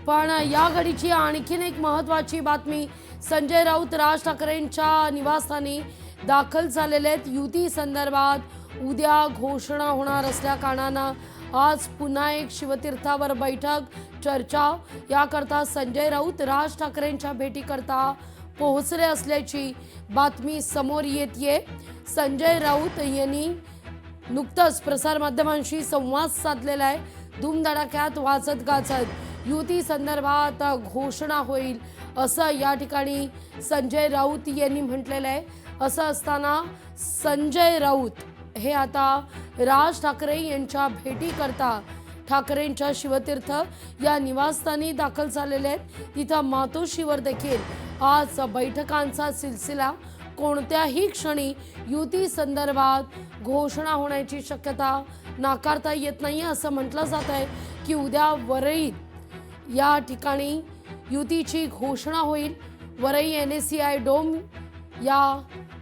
पण या घडीची आणखीन एक महत्त्वाची बातमी, संजय राऊत राज ठाकरेंच्या निवासस्थानी दाखल झालेले आहेत। युती संदर्भात उद्या घोषणा होणार असल्या कारणानं आज पुन्हा एक शिवतीर्थावर बैठक चर्चा याकरता संजय राऊत राज ठाकरेंच्या भेटीकरता पोहोचले असल्याची बातमी समोर येतेय। संजय राऊत यांनी नुकतंच प्रसारमाध्यमांशी संवाद साधलेला आहे। धूमधडाक्यात वाजत गाजत युती संदर्भात घोषणा होईल असं या ठिकाणी संजय राऊत यांनी म्हटलेलं आहे। असं असताना संजय राऊत हे आता राज ठाकरे यांच्या भेटीकरता ठाकरेंच्या शिवतीर्थ या निवासस्थानी दाखल झालेले आहेत। तिथं मातोश्रीवर देखील आज बैठकांचा सिलसिला, कोणत्याही क्षणी युती संदर्भात घोषणा होण्याची शक्यता नाकारता येत नाही असं म्हटलं जात आहे की उद्या वरईत या ठिकाणी युतीची घोषणा होईल। वरई NSCI डोम या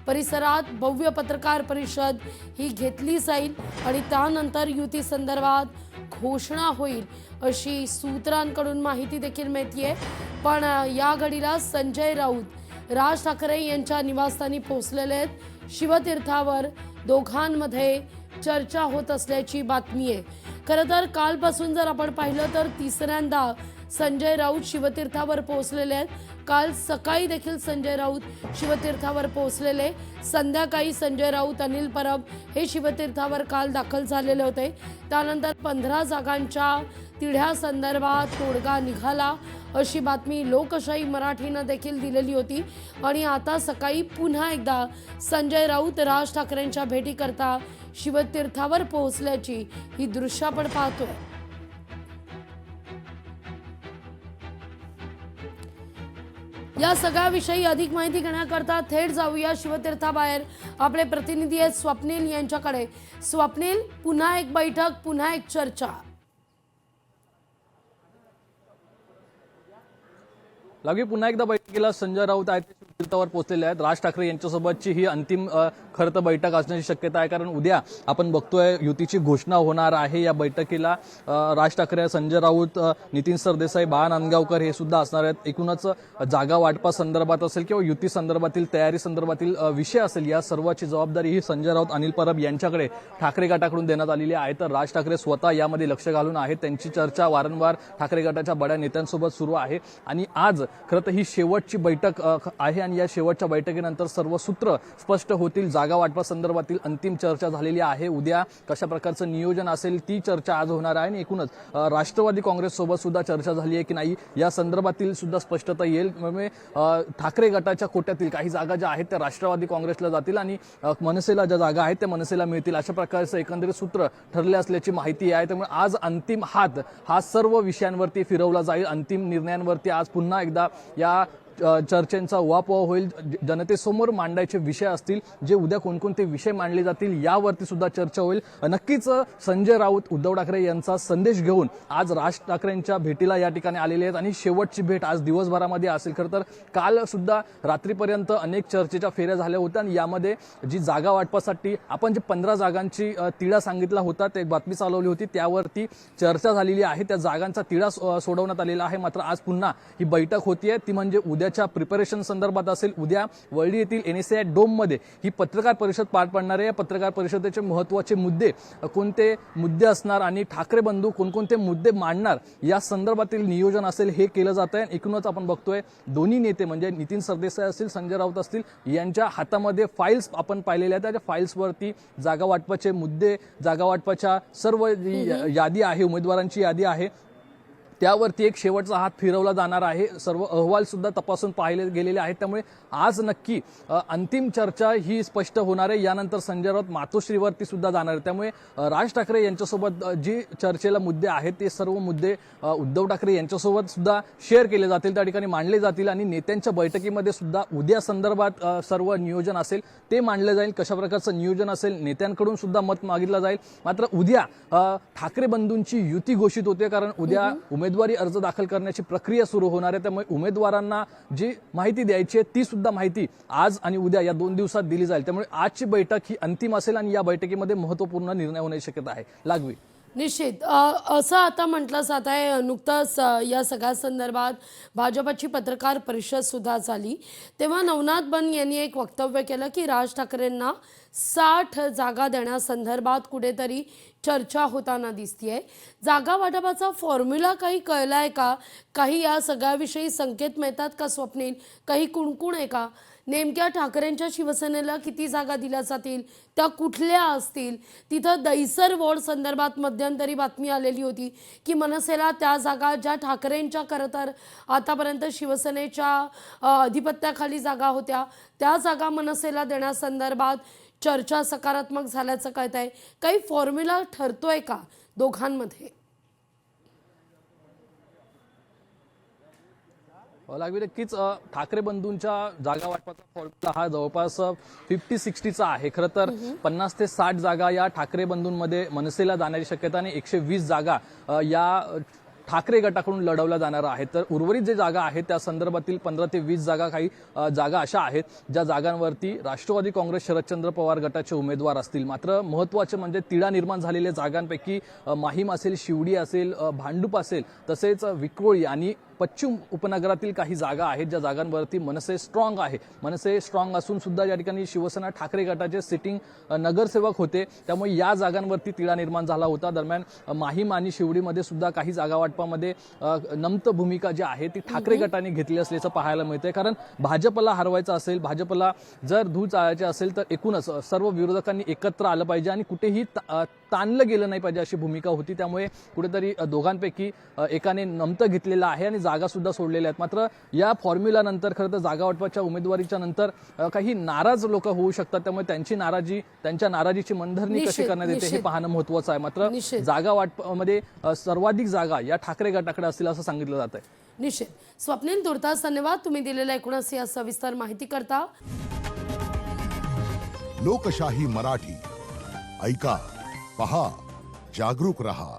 परिसरात भव्य पत्रकार परिषद ही घेतली जाईल आणि त्यानंतर युती संदर्भात घोषणा होईल अशी सूत्रांकडून माहिती देखील मिळतेय। पण या घडीला संजय राऊत राज ठाकरे यांच्या निवासस्थानी पोहोचलेले आहेत। शिवतीर्थावर दोघांमध्ये चर्चा होत असल्याची बातमी आहे। खरं तर कालपासून जर आपण पाहिलं तर तिसऱ्यांदा संजय राऊत शिवतीर्थावर पोहोचलेले आहेत। काल सकाळी देखील संजय राऊत शिवतीर्थावर पोहोचलेले, संध्याकाळी संजय राऊत अनिल परब हे शिवतीर्थावर काल दाखल झालेले होते। त्यानंतर 15 जागांच्या तिढ्या संदर्भात तोडगा निघाला अशी बातमी लोकशाही मराठीनं देखील दिलेली होती आणि आता सकाळी पुन्हा एकदा संजय राऊत राज ठाकरेंच्या भेटीकरता शिवतीर्थावर पोहोचल्याची ही दृश्य आपण पाहतोय। या सगळ्याविषयी अधिक माहिती घेण्याकरता थेट जाऊया शिवतीर्थाबाहेर। आपले प्रतिनिधी आहेत स्वप्नील यांच्याकडे। स्वप्नील, पुन्हा एक बैठक, पुन्हा एक चर्चा। लागी पुन्हा एकदा बैठकीला संजय राऊत आहेत शिवतीर्थावर पोहोचलेले आहेत। राज ठाकरे यांच्यासोबतची ही अंतिम खरं तर बैठक असण्याची शक्यता आहे, कारण उद्या आपण बघतोय युतीची घोषणा होणार आहे। या बैठकीला राज ठाकरे, संजय राऊत, नितीन सरदेसाई, बाळा नांदगावकर हे सुद्धा असणार आहेत। एकूणच जागा वाटपा संदर्भात असेल किंवा युती संदर्भातील तयारी संदर्भातील विषय असेल, या सर्वाची जबाबदारी ही संजय राऊत, अनिल परब यांच्याकडे ठाकरे गटाकडून देण्यात आलेली आहे। तर राज ठाकरे स्वतः यामध्ये लक्ष घालून आहेत। त्यांची चर्चा वारंवार ठाकरे गटाच्या बड्या नेत्यांसोबत सुरू आहे आणि आज खरं तर ही शेवटची बैठक आहे आणि या शेवटच्या बैठकीनंतर सर्व सूत्र स्पष्ट होतील। जागा वाटपा संदर्भातील अंतिम चर्चा झालेली आहे। उद्या कशा प्रकारचं नियोजन असेल ती चर्चा आज होणार आहे आणि एकूणच राष्ट्रवादी काँग्रेस सोबत सुद्धा चर्चा झाली आहे की नाही या संदर्भातील सुद्धा स्पष्टता येईल। म्हणजे ठाकरे गटाच्या कोट्यातील काही जागा ज्या आहेत त्या राष्ट्रवादी काँग्रेसला जातील आणि मनसेला ज्या जागा आहेत त्या मनसेला मिळतील, अशा प्रकारचं एकंदरीत सूत्र ठरले असल्याची माहिती आहे। त्यामुळे आज अंतिम हात हा सर्व विषयांवरती फिरवला जाईल। अंतिम निर्णयांवरती आज पुन्हा एकदा या चर्चेचा उहापोह होईल। जनतेसमोर मांडायचे विषय असतील, जे उद्या कोणकोणते विषय मांडले जातील यावरती सुद्धा चर्चा होईल। नक्कीच संजय राऊत उद्धव ठाकरे यांचा संदेश घेऊन आज राज ठाकरेंच्या भेटीला या ठिकाणी आलेले आहेत आणि शेवटची भेट आज दिवसभरामध्ये असेल। खरं तर काल सुद्धा रात्रीपर्यंत अनेक चर्चेच्या फेऱ्या झाल्या होत्या आणि यामध्ये जी जागा वाटपासाठी आपण जे 15 जागांची तिढा सांगितला होता, ते बातमी चालवली होती, त्यावरती चर्चा झालेली आहे। त्या जागांचा तिढा सोडवण्यात आलेला आहे। मात्र आज पुन्हा ही बैठक होतीये, ती म्हणजे उद्याच्या प्रिपरेशन संदर्भात असेल। उद्या वरळी येथील NSCI डोम मध्ये ही पत्रकार परिषद पार पडणार आहे। या पत्रकार परिषदेचे महत्त्वाचे मुद्दे कोणते मुद्दे असणार आणि ठाकरे बंधू कोणकोणते मुद्दे मांडणार या संदर्भातील नियोजन असेल हे केलं जात आहे। एकूणच आपण बघतोय दोन्ही नेते म्हणजे नितीन सरदेसाई असतील, संजय राऊत असतील, यांच्या हातामध्ये फाईल्स आपण पाहिलेल्या आहेत। त्या फाईल्सवरती जागा वाटपाचे मुद्दे, जागा वाटपाच्या सर्व यादी आहे, उमेदवारांची यादी आहे, त्यावरती एक शेवटचा हात फिरवला जाणार आहे। सर्व अहवाल सुद्धा तपासून पाहिले गेलेले आहेत। त्यामुळे आज नक्की अंतिम चर्चा ही स्पष्ट होणार आहे। यानंतर संजय राऊत मातोश्रीवरती सुद्धा जाणार आहे। त्यामुळे राज ठाकरे यांच्यासोबत जी चर्चेला मुद्दे आहेत ते सर्व मुद्दे उद्धव ठाकरे यांच्यासोबत सुद्धा शेअर केले जातील, त्या ठिकाणी मांडले जातील आणि नेत्यांच्या बैठकीमध्ये सुद्धा उद्या संदर्भात सर्व नियोजन असेल ते मांडले जाईल। कशा प्रकारचं नियोजन असेल नेत्यांकडून सुद्धा मत मागितलं जाईल। मात्र उद्या ठाकरे बंधूंची युती घोषित होते, कारण उद्या उमेदवारी अर्ज दाखल करण्याची प्रक्रिया सुरू होणार आहे। त्यामुळे उमेदवारांना जी माहिती द्यायची आहे ती सुद्धा माहिती आज आणि उद्या या 2 दिवसात दिली जाईल। त्यामुळे आजची बैठक ही अंतिम असेल आणि या बैठकीमध्ये महत्त्वपूर्ण निर्णय होण्याची शक्यता आहे। लागवी निश्चित असं आता म्हटलं जात आहे नुकतंच या सगळ्या संदर्भात भाजपची पत्रकार परिषद सुद्धा झाली तेव्हा नवनाथ बन यांनी एक वक्तव्य केलं की राज ठाकरेंना 60 जागा देण्यासंदर्भात कुठेतरी चर्चा होताना दिसतीये. जागा वाटपाचा फॉर्म्युला काही कळलाय का? काही या सगळ्याविषयी संकेत मिळतात का स्वप्नील? काही कुणकुण आहे का? नेमक्या ठाकरेंच्या शिवसेनेला किती जागा दिल्या जातील, त्या कुठल्या असतील? तिथं दहिसर वॉर्ड संदर्भात मध्यंतरी बातमी आलेली होती की मनसेला त्या जागा ज्या ठाकरेंच्या खरं तर आतापर्यंत शिवसेनेच्या अधिपत्याखाली जागा होत्या त्या जागा मनसेला देण्यासंदर्भात चर्चा सकारात्मक झाल्याचं कळत आहे. काही फॉर्म्युला ठरतोय का दोघांमध्ये? लागवी नक्कीच ठाकरे बंधूंच्या जागा वाटपाचा फॉर्म्युला हा जवळपास 50-60चा आहे. खरं तर 50 ते 60 जागा या ठाकरे बंधूंमध्ये मनसेला जाण्याची शक्यता आणि 120 जागा या ठाकरे गटाकडून लढवल्या जाणार आहेत. तर उर्वरित जे जागा आहेत त्या संदर्भातील 15 ते 20 जागा काही जागा अशा आहेत ज्या जागांवरती राष्ट्रवादी काँग्रेस शरदचंद्र पवार गटाचे उमेदवार असतील. मात्र महत्त्वाचे म्हणजे तिढा निर्माण झालेल्या जागांपैकी माहीम असेल, शिवडी असेल, भांडूप असेल, तसेच विक्रोळी आणि पश्चिम उपनगरातील काही जागा आहेत ज्या जागांवरती मनसे स्ट्रॉंग आहे. मनसे स्ट्रॉंग असून सुद्धा या ठिकाणी शिवसेना ठाकरे गटाचे सिटिंग नगरसेवक होते, त्यामुळे या जागांवरती तिढा निर्माण झाला होता. दरम्यान माहीम आणि शिवडीमध्ये सुद्धा काही जागा वाटपामध्ये नमत भूमिका जी आहे ती ठाकरे गटाने घेतली असल्याचं पाहायला मिळतंय. कारण भाजपला हरवायचं असेल, भाजपला जर धूळ चाळायची असेल तर एकूणच सर्व विरोधकांनी एकत्र आलं पाहिजे आणि कुठेही ताणलं गेलं नाही पाहिजे अशी भूमिका होती. त्यामुळे कुठेतरी दोघांपैकी एकाने नमतं घेतलेलं आहे आणि जागा सुद्धा सोडलेल्या आहेत. मात्र या फॉर्म्युला नंतर खरं तर जागा वाटपाच्या उमेदवारीच्या नंतर काही नाराज लोक होऊ शकतात, त्यामुळे त्यांच्या नाराजीची मनधरणी कशी करण्यात येते हे पाहणं महत्त्वाचं आहे. मात्र जागा वाटपामध्ये सर्वाधिक जागा या ठाकरे गटाकडे असतील असं सांगितलं जात आहे. निश्चित. स्वप्नील, तुर्तास धन्यवाद तुम्ही दिलेल्या एकूणच या सविस्तर माहिती करता. लोकशाही मराठी ऐका, पहा, जागरूक रहा.